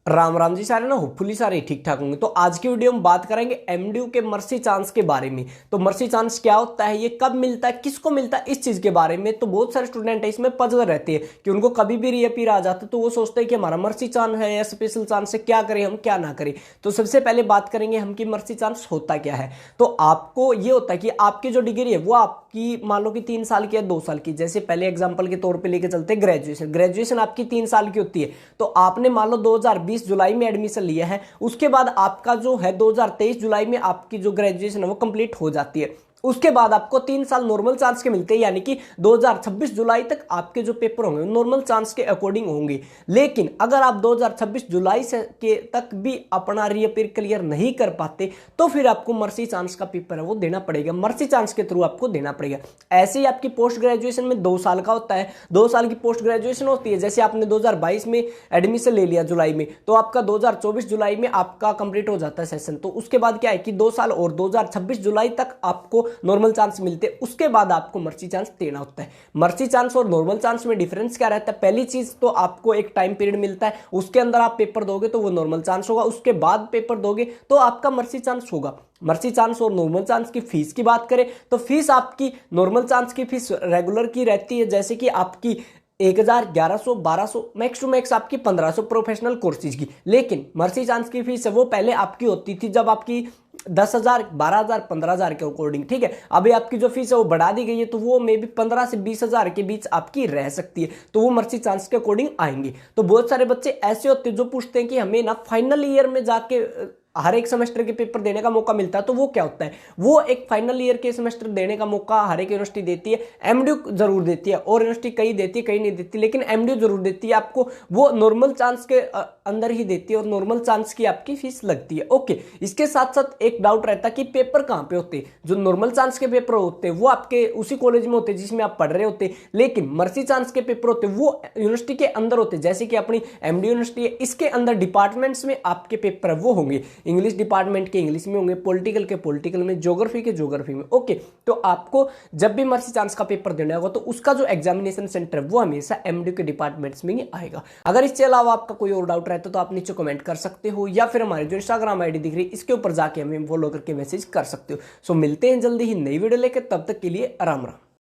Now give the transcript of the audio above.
राम राम जी। सारे ना होपफुली सारे ठीक ठाक होंगे। तो आज की वीडियो में बात करेंगे एमडीयू के मर्सी चांस के बारे में। तो मर्सी चांस क्या होता है, ये कब मिलता है, किसको मिलता है, इस चीज के बारे में। तो बहुत सारे स्टूडेंट है इसमें पजल रहते हैं कि उनको कभी भी रीअपीयर आ जाता है तो वो सोचते हैं कि हमारा मर्सी चांस है या स्पेशल चांस है, क्या करें हम क्या ना करें। तो सबसे पहले बात करेंगे हम कि मर्सी चांस होता क्या है। तो आपको ये होता है कि आपकी जो डिग्री है वो आपकी मान लो कि 3 साल की या 2 साल की। जैसे पहले एग्जाम्पल के तौर पर लेके चलते ग्रेजुएशन, ग्रेजुएशन आपकी 3 साल की होती है। तो आपने मान लो 2020 जुलाई में एडमिशन लिया है, उसके बाद आपका जो है 2023 जुलाई में आपकी जो ग्रेजुएशन है वो कंप्लीट हो जाती है। उसके बाद आपको 3 साल नॉर्मल चांस के मिलते हैं, यानी कि 2026 जुलाई तक आपके जो पेपर होंगे नॉर्मल चांस के अकॉर्डिंग होंगे। लेकिन अगर आप 2026 जुलाई से के तक भी अपना रीअपीयर क्लियर नहीं कर पाते तो फिर आपको मर्सी चांस का पेपर है वो देना पड़ेगा, मर्सी चांस के थ्रू आपको देना पड़ेगा। ऐसे ही आपकी पोस्ट ग्रेजुएशन में 2 साल का होता है, 2 साल की पोस्ट ग्रेजुएशन होती है। जैसे आपने 2022 में एडमिशन ले लिया जुलाई में, तो आपका 2024 जुलाई में आपका कंप्लीट हो जाता है सेशन। तो उसके बाद क्या है कि 2 साल और 2026 जुलाई तक आपको नॉर्मल चांस मिलते हैं, उसके बाद आपको मर्सी चांस देना होता है। मर्सी चांस और नॉर्मल चांस में डिफरेंस क्या रहता है? पहली चीज तो आपको एक टाइम पीरियड मिलता है, उसके अंदर आप पेपर दोगे तो वो नॉर्मल चांस होगा, उसके बाद पेपर दोगे तो आपका मर्सी चांस होगा। मर्सी चांस और नॉर्मल चांस की फीस की बात करें तो फीस आपकी नॉर्मल चांस की फीस रेगुलर की रहती है, जैसे कि आपकी 1000, 1100, 1200, मैक्स टू मैक्स आपकी 1500 प्रोफेशनल कोर्सेज की। लेकिन मर्सी चांस की फीस है वो पहले आपकी होती थी जब आपकी 10,000, 12,000, 15,000 के अकॉर्डिंग, ठीक है। अभी आपकी जो फीस है वो बढ़ा दी गई है, तो वो मे भी 15 से 20,000 के बीच आपकी रह सकती है। तो वो मर्सी चांस के अकॉर्डिंग आएंगे। तो बहुत सारे बच्चे ऐसे होते हैं जो पूछते हैं कि हमें ना फाइनल ईयर में जाके हर एक सेमेस्टर के पेपर देने का मौका मिलता है। तो वो क्या होता है, वो एक फाइनल ईयर के सेमेस्टर देने का मौका हर एक यूनिवर्सिटी देती है, एमडीयू जरूर देती है, और यूनिवर्सिटी कई देती है कई नहीं देती, लेकिन एमडीयू जरूर देती है आपको। वो नॉर्मल चांस के अंदर ही देती है और नॉर्मल चांस की आपकी फीस लगती है। ओके, इसके साथ साथ एक डाउट रहता है कि पेपर कहाँ पे होते हैं। जो नॉर्मल चांस के पेपर होते हैं वो आपके उसी कॉलेज में होते हैं जिसमें आप पढ़ रहे होते हैं, लेकिन मर्सी चांस के पेपर होते हैं वो यूनिवर्सिटी के अंदर होते हैं। जैसे कि अपनी एमडीयू यूनिवर्सिटी है, इसके अंदर डिपार्टमेंट्स में आपके पेपर वो होंगे। इंग्लिश डिपार्टमेंट के इंग्लिश में होंगे, पॉलिटिकल के पॉलिटिकल में, ज्योग्राफी के ज्योग्राफी में। ओके, तो आपको जब भी मर्सी चांस का पेपर देना होगा तो उसका जो एग्जामिनेशन सेंटर है वो हमेशा एमडीयू के डिपार्टमेंट्स में ही आएगा। अगर इसके अलावा आपका कोई और डाउट रहता है तो आप नीचे कमेंट कर सकते हो, या फिर हमारी जो इंस्टाग्राम आईडी दिख रही है इसके ऊपर जाके हमें फॉलो करके मैसेज कर सकते हो। सो मिलते हैं जल्दी ही नई वीडियो लेकर, तब तक के लिए राम राम।